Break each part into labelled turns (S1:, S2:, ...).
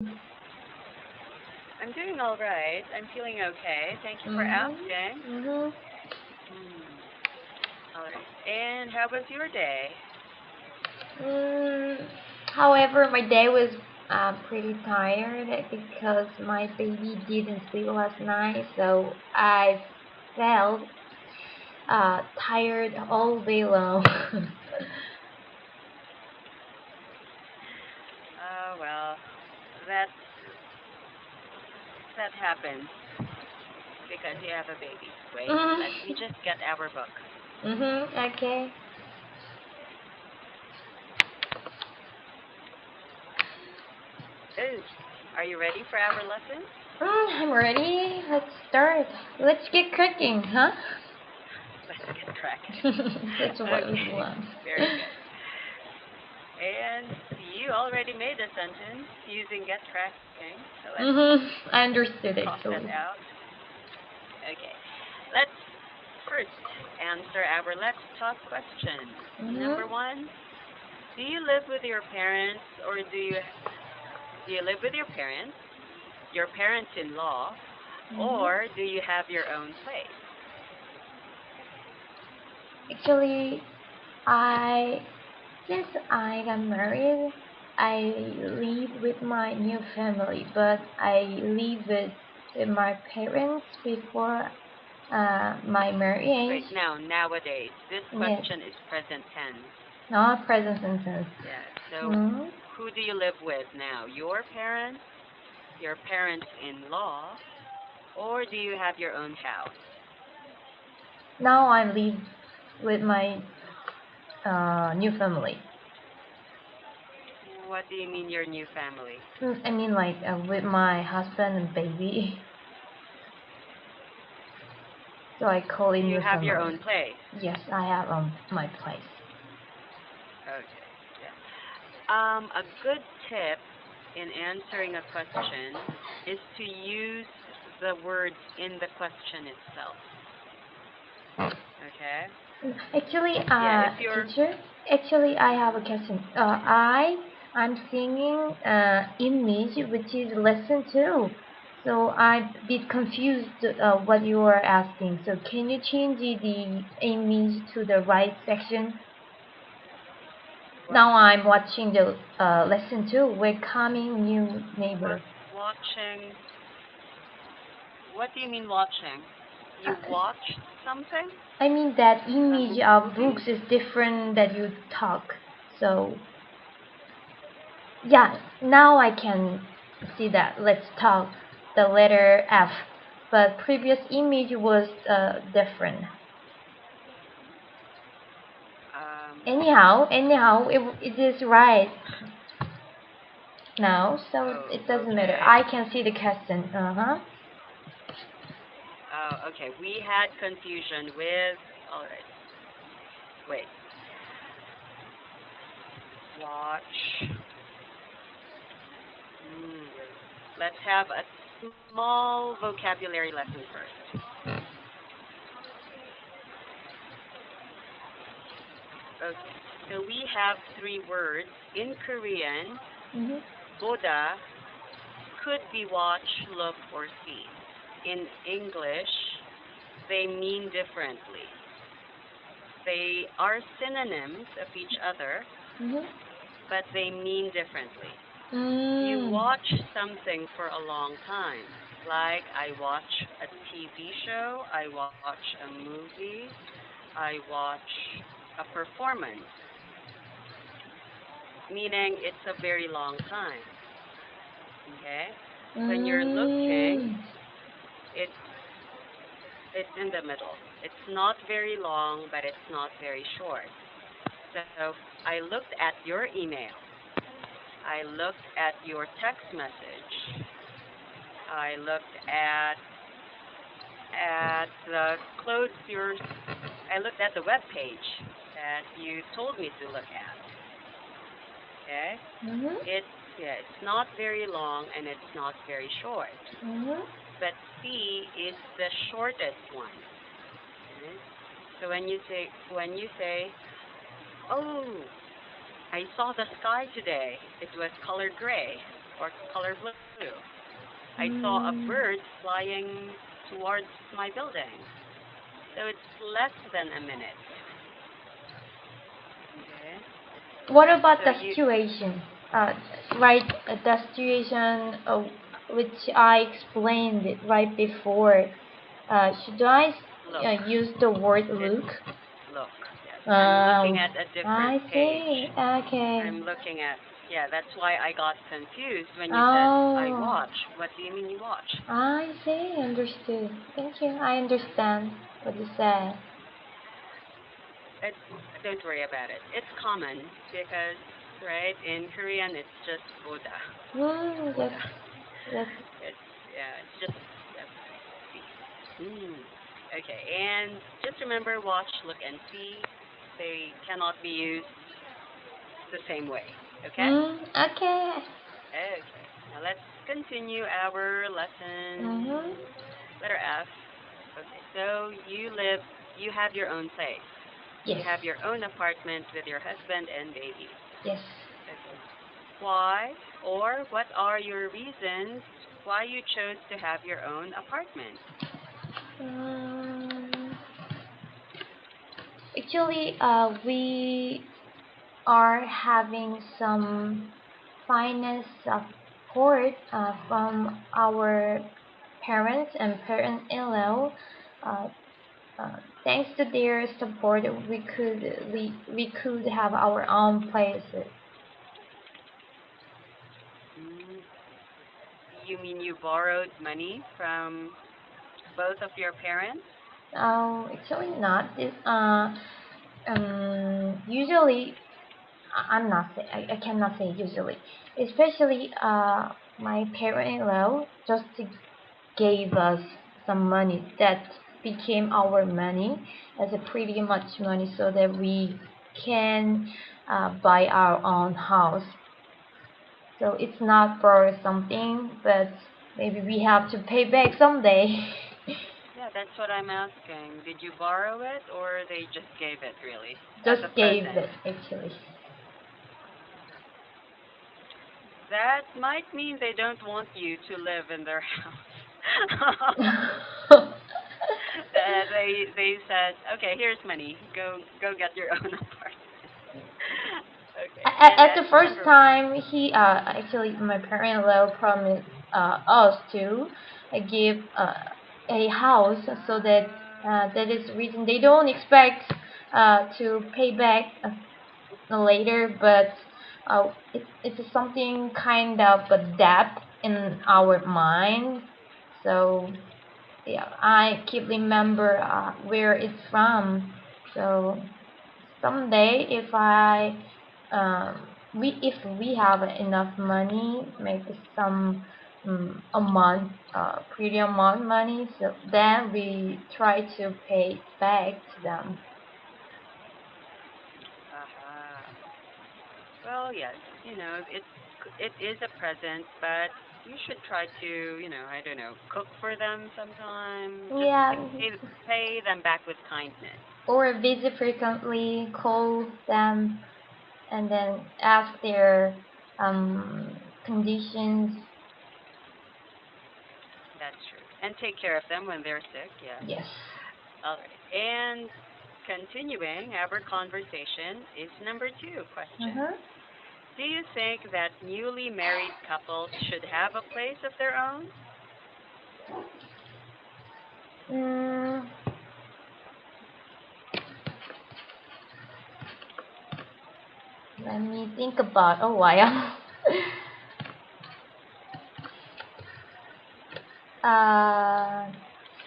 S1: I'm doing all right. I'm feeling okay. Thank you for
S2: Mhm.
S1: asking.
S2: Mhm.
S1: All right. And how was your day?
S2: Mm, However, my day was pretty tired because my baby didn't sleep last night, so I felt tired all day long.
S1: Well, that that happens because you have a baby. Wait, let me just get our book.
S2: Okay.
S1: Oh, are you ready for our lesson?
S2: I'm ready. Let's start. Let's get cooking, huh?
S1: Let's get cracking.
S2: That's what we
S1: Okay,
S2: want.
S1: very good. And you already made a sentence using get cracking, so let's
S2: I understood
S1: cross that
S2: actually.
S1: out. Okay, let's first answer our let's talk question.
S2: Mhm.
S1: Number one, do you live with your parents or do you live with your parents-in-law,
S2: Mhm.
S1: or do you have your own place?
S2: Actually, I since I got married, I live with my new family, but I live with my parents before my marriage.
S1: Wait, now nowadays this
S2: Yes,
S1: question is present tense.
S2: not present sentence.
S1: Yeah. So
S2: Hmm.
S1: who do you live with now? Your parents, your parents-in-law, or do you have your own house?
S2: Now I live with my new family.
S1: What do you mean your new family?
S2: I mean, like with my husband and baby. So I call it
S1: You
S2: new
S1: have your
S2: family.
S1: own place.
S2: Yes, I have my place.
S1: Okay. Yeah. A good tip in answering a question is to use the words in the question itself. Okay?
S2: Actually,
S1: Yeah, if you're
S2: teacher. Actually, I have a
S1: mhm.
S2: question. I'm singing image, which is lesson two. So I'm a bit confused what you are asking. So can you change the image to the right section?
S1: What
S2: Now I'm watching the lesson two. Welcoming new neighbor.
S1: watching. What do you mean watching?
S2: Uh,
S1: You watched something?
S2: I mean that
S1: A
S2: image of
S1: movie?
S2: books is different that you talk. So yeah, now I can see that. Let's talk the letter F. But previous image was different.
S1: Um,
S2: Anyhow, it is right now, so
S1: oh,
S2: it doesn't matter.
S1: okay.
S2: I can see the question. Uh-huh.
S1: Oh, okay. We had confusion with. All right. Wait. Watch. Hmm. Let's have a small vocabulary lesson first. Okay. So we have three words in Korean.
S2: Mhm.
S1: Boda could be watch, look, or see. In English, they mean differently. They are synonyms of each other,
S2: Mhm.
S1: but they mean differently. You
S2: Mm.
S1: watch something for a long time. Like I watch a TV show, I watch a movie, I watch a performance, meaning it's a very long time. Okay? When you're looking,
S2: Mm.
S1: it's it's in the middle. It's not very long, but it's not very short. So I looked at your email. I looked at your text message. I looked at the clothes your I looked at the web page that you told me to look at. Okay?
S2: Mhm.
S1: It's yeah, it's not very long and it's not very short.
S2: Mhm.
S1: But C is the shortest one. Okay? So when you say, "Oh, I saw the sky today. It was colored gray." or color blue. I saw a
S2: Mm.
S1: bird flying towards my building. So it's less than a minute. Okay.
S2: What about
S1: So
S2: the
S1: you
S2: situation? Right, the situation which I explained it right before. Should I
S1: look.
S2: use the word
S1: It's
S2: look?
S1: look. Yes. I'm
S2: Uh,
S1: looking at a different
S2: I
S1: page.
S2: see. Okay.
S1: I'm looking at, yeah, that's why I got confused when you said I
S2: Oh,
S1: watch. What do you mean you watch?
S2: I see. Understood. Thank you. I understand what you said.
S1: It, don't worry about it. It's common because, right, in Korean it's just boda.
S2: That's
S1: Boda.
S2: that's
S1: It's, yeah, it's just, okay, and just remember watch, look, and see. They cannot be used the same way. Okay?
S2: okay.
S1: Okay. Now let's continue our lesson.
S2: Mhm.
S1: Letter F. Okay, so you have your own place. You
S2: Yes.
S1: have your own apartment with your husband and baby.
S2: Yes.
S1: Okay. Why or what are your reasons why you chose to have your own apartment?
S2: Um, Actually, we are having some finance support from our parents and parent-in-law. Uh, Thanks to their support, we could have our own places.
S1: Mm, you mean you borrowed money from both of your parents?
S2: Actually not. Usually I'm not say I cannot say usually, especially my parent-in-law just gave us some money that became our money as a pretty much money so that we can buy our own house. So it's not for something, but maybe we have to pay back someday.
S1: Yeah, that's what I'm asking. Did you borrow it or they just gave it really as
S2: Just
S1: a
S2: gave
S1: present?
S2: it actually.
S1: That might mean they don't want you to live in their house. They said, okay, here's money. Go get your own apartment. Okay, and
S2: At the
S1: that's
S2: first
S1: number one.
S2: time, he actually my parent-in-law promised us to give a house so that that is the reason they don't expect to pay back later, but it's something kind of a debt in our mind. So yeah, I keep remember where it's from. So someday if I if we have enough money, maybe some a month, pretty amount money, so then we try to pay back to them.
S1: Uh-huh. Well, yes, it is a present, but you should try to, I don't know, cook for them sometime. Just
S2: Yeah,
S1: pay them back with kindness.
S2: or visit frequently, call them, and then ask their conditions.
S1: That's true. And take care of them when they're sick, yes.
S2: Yes.
S1: All right. And continuing our conversation is number two question.
S2: Mm-hmm.
S1: Do you think that newly married couples should have a place of their own?
S2: Mm, Let me think about a while. uh,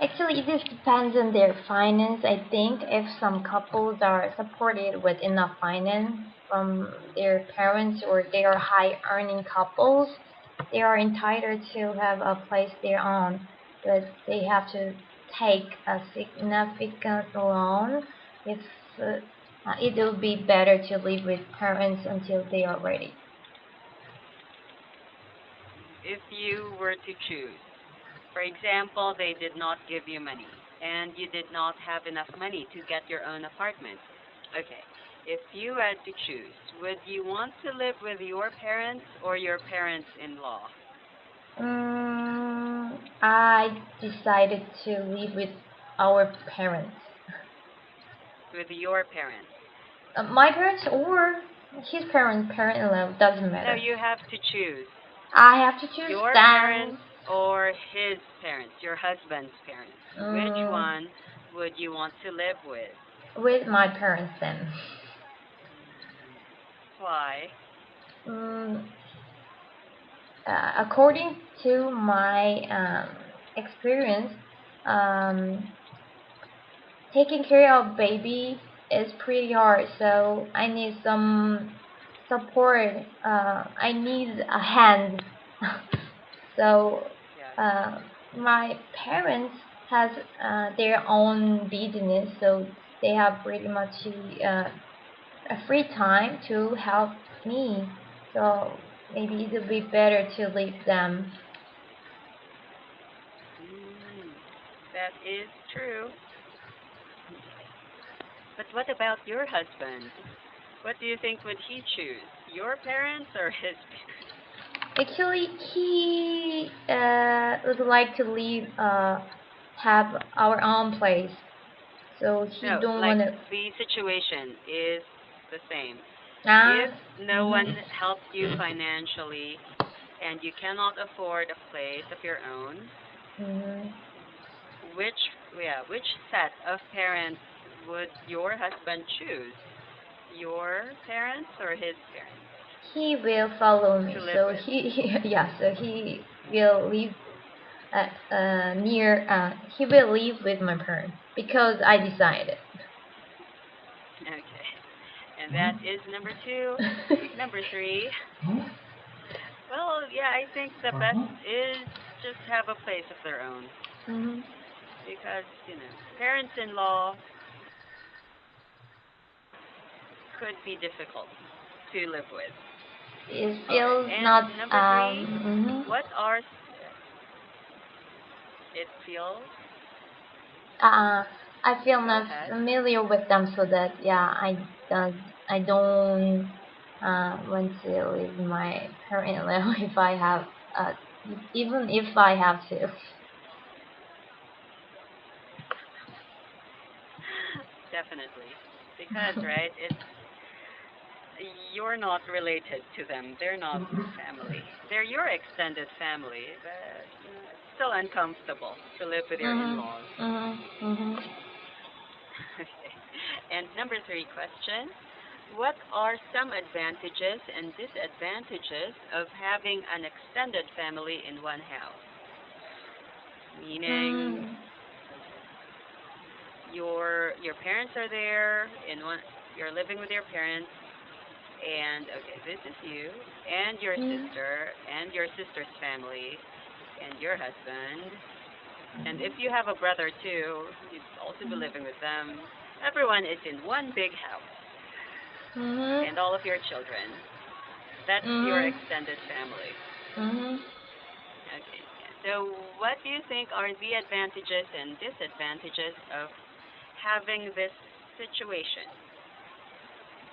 S2: Actually, it just depends on their finance. I think if some couples are supported with enough finance from their parents or they are high earning couples, they are entitled to have a place their own. But they have to take a significant loan if it will be better to live with parents until they are ready.
S1: If you were to choose, for example, they did not give you money and you did not have enough money to get your own apartment. Okay. if you had to choose, would you want to live with your parents or your parents-in-law?
S2: I decided to live with our parents.
S1: With your parents.
S2: My parents or his parents, parent-in-law, doesn't
S1: No,
S2: matter.
S1: you have to choose.
S2: I have to choose
S1: Your
S2: them.
S1: parents or his parents, your husband's parents. Which one would you want to live
S2: with my parents then.
S1: Why?
S2: Mm, According to my experience, um, taking care of baby is pretty hard. So I need some support. I need a hand. So
S1: Yes.
S2: my parents has their own business, so they have pretty much a free time to help me. So maybe it would be better to leave them.
S1: Mm, that is true. But what about your husband? What do you think would he choose? Your parents or his
S2: Actually, he would like to leave, have our own place. So he
S1: No,
S2: don't
S1: like
S2: want to.
S1: the situation is the same.
S2: Ah.
S1: If no one helps you financially and you cannot afford a place of your own,
S2: Mm-hmm.
S1: which set of parents would your husband choose? Your parents or his parents
S2: He will follow me.
S1: to live
S2: So
S1: with?
S2: yeah. So he will live near. He will live with my parents because I decided.
S1: Okay. And that is number two. Number three. Well, yeah, I think the best is just have a place of their own
S2: Mhm.
S1: because, parents-in-law could be difficult to live with.
S2: It
S1: All right.
S2: feels
S1: And
S2: not.
S1: number three,
S2: Mhm.
S1: what are it feels?
S2: Uh, I feel
S1: Go
S2: not
S1: ahead.
S2: familiar with them, so that yeah, I don't want to leave my parent level if I have uh even if I have to.
S1: Definitely. Because, right, you're not related to them. They're not family. They're your extended family, but it's still uncomfortable to live with your
S2: Mhm.
S1: in-laws.
S2: Mhm. Mhm.
S1: Okay. And number three question. What are some advantages and disadvantages of having an extended family in one house? Meaning
S2: Mm.
S1: your parents are there in one you're living with your parents and okay, this is you and your
S2: Mm.
S1: sister and your sister's family and your husband. And if you have a brother too, you'd also be living with them. Everyone is in one big house
S2: Mhm.
S1: and all of your children. That's your
S2: Mhm.
S1: extended family.
S2: Mhm.
S1: Okay. So, what do you think are the advantages and disadvantages of having this situation?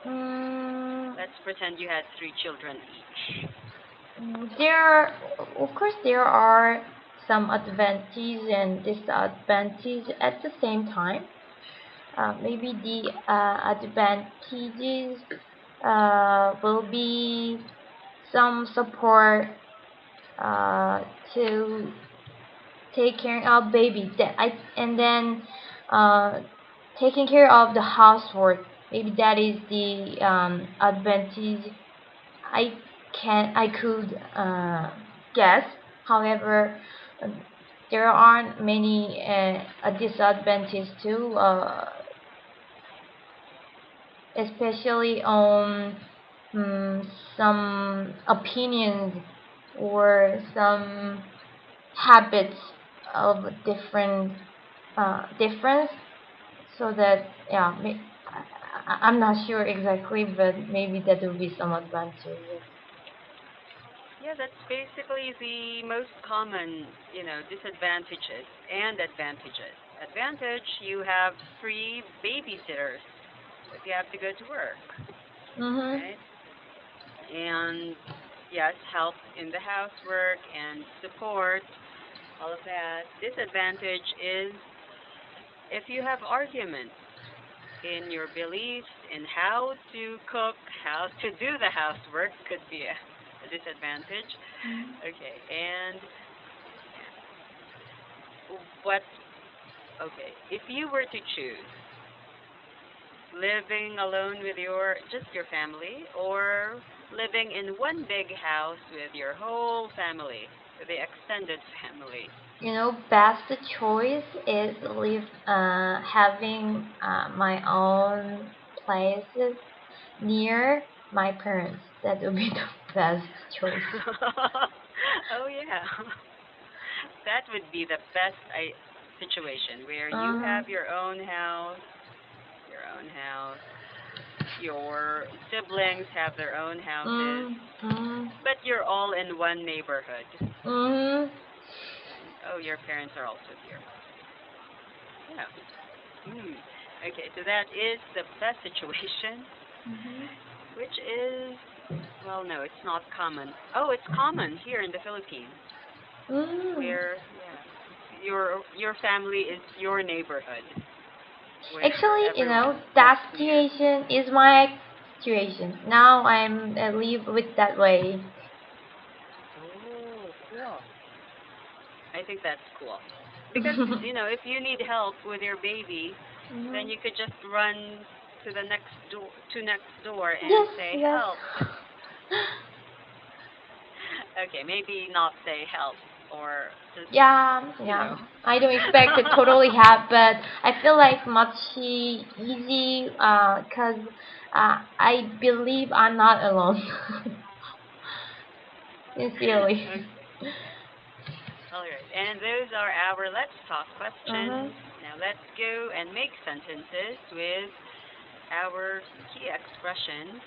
S2: Mm.
S1: Let's pretend you had three children each.
S2: There, of course, there are some advantages and disadvantages at the same time. Maybe the advantages will be some support uh, to take care of baby. And then uh, taking care of the housework. Maybe that is the advantage I I could guess. However, uh, there aren't many disadvantages too, especially on some opinions or some habits of difference. So that yeah, I'm not sure exactly, but maybe that will be some advantages.
S1: Yeah, that's basically the most common, disadvantages and advantages. Advantage, you have free babysitters. if you have to go to work,
S2: Mhm.
S1: right? And yes, help in the housework and support, all of that. Disadvantage is if you have arguments in your beliefs in how to cook, how to do the housework could be a disadvantage. Okay, and what, okay, if you were to choose living alone with just your family or living in one big house with your whole family, with the extended family.
S2: You know, best choice is having my own places near my parents. That would be the best choice.
S1: Oh yeah. That would be the best situation where you
S2: Uh-huh.
S1: have your own house, your siblings have their own houses,
S2: Mm.
S1: but you're all in one neighborhood.
S2: Mm.
S1: Oh, your parents are also here. Yeah. Hmm. Okay, so that is the best situation, which is, well, no, it's not common. Oh, it's common here in the Philippines,
S2: Mm.
S1: where yeah, your family is your neighborhood, where
S2: Actually,
S1: everyone lives
S2: that
S1: near.
S2: situation is my situation. Now I live with that way.
S1: Oh, cool. I think that's cool. Because, if you need help with your baby, then
S2: Mhm.
S1: you could just run to the next door and
S2: Yes,
S1: say
S2: yes.
S1: help. Okay, maybe not say help or just,
S2: Yeah,
S1: you
S2: yeah.
S1: know.
S2: I don't expect to totally have, but I feel like much easy, cause I believe I'm not alone. Sincerely.
S1: Okay. All right. And those are our let's talk
S2: Mhm.
S1: questions. Now let's go and make sentences with our key expressions.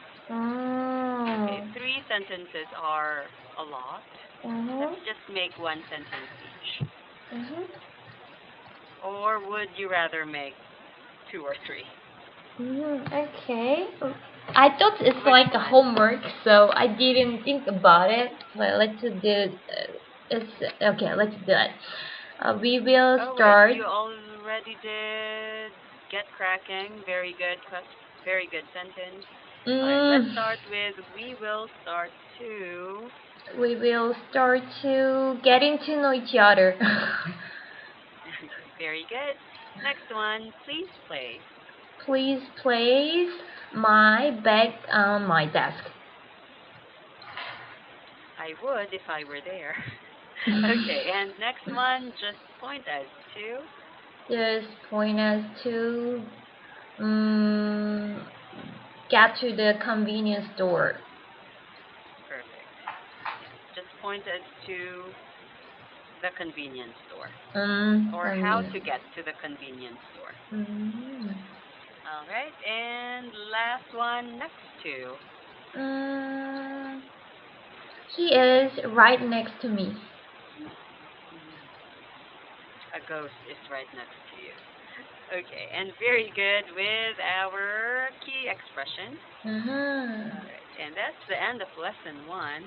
S1: Okay,
S2: Mm.
S1: 3 sentences are a lot. Let's
S2: Mhm.
S1: just make one sentence each.
S2: Mhm.
S1: Or would you rather make 2 or 3?
S2: Okay. I thought it's
S1: Which
S2: like a
S1: one?
S2: homework, so I didn't think about it. But let's do it. It's okay. Let's do it. We will
S1: Oh wait,
S2: start.
S1: you already did get cracking. Very good very good sentence. All right, let's
S2: Mm,
S1: start with we will start to.
S2: we will start to getting to know each other.
S1: Very good. Next one, please place.
S2: Please place my bag on my desk.
S1: I would if I were there. Okay, and next one, just point us to.
S2: Just point us to um, get to the convenience store.
S1: Perfect. Yeah, just point us to the convenience store or how to
S2: Convenience.
S1: get to the convenience store.
S2: Mm.
S1: All right, and last one, next to.
S2: Mm, he is right next to me.
S1: A ghost is right next to you. Okay, and very good with our key expression.
S2: Mm-hmm.
S1: All right, and that's the end of lesson 1.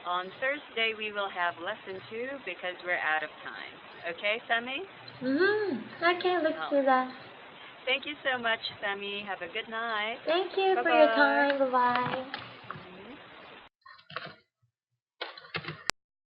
S1: On Thursday, we will have lesson 2 because we're out of time. Okay, Sami?
S2: Mm-hmm. Okay, let's
S1: All
S2: do
S1: right.
S2: that.
S1: Thank you so much, Sami. Have a good night.
S2: Thank you for your
S1: Bye-bye.
S2: time. Bye bye.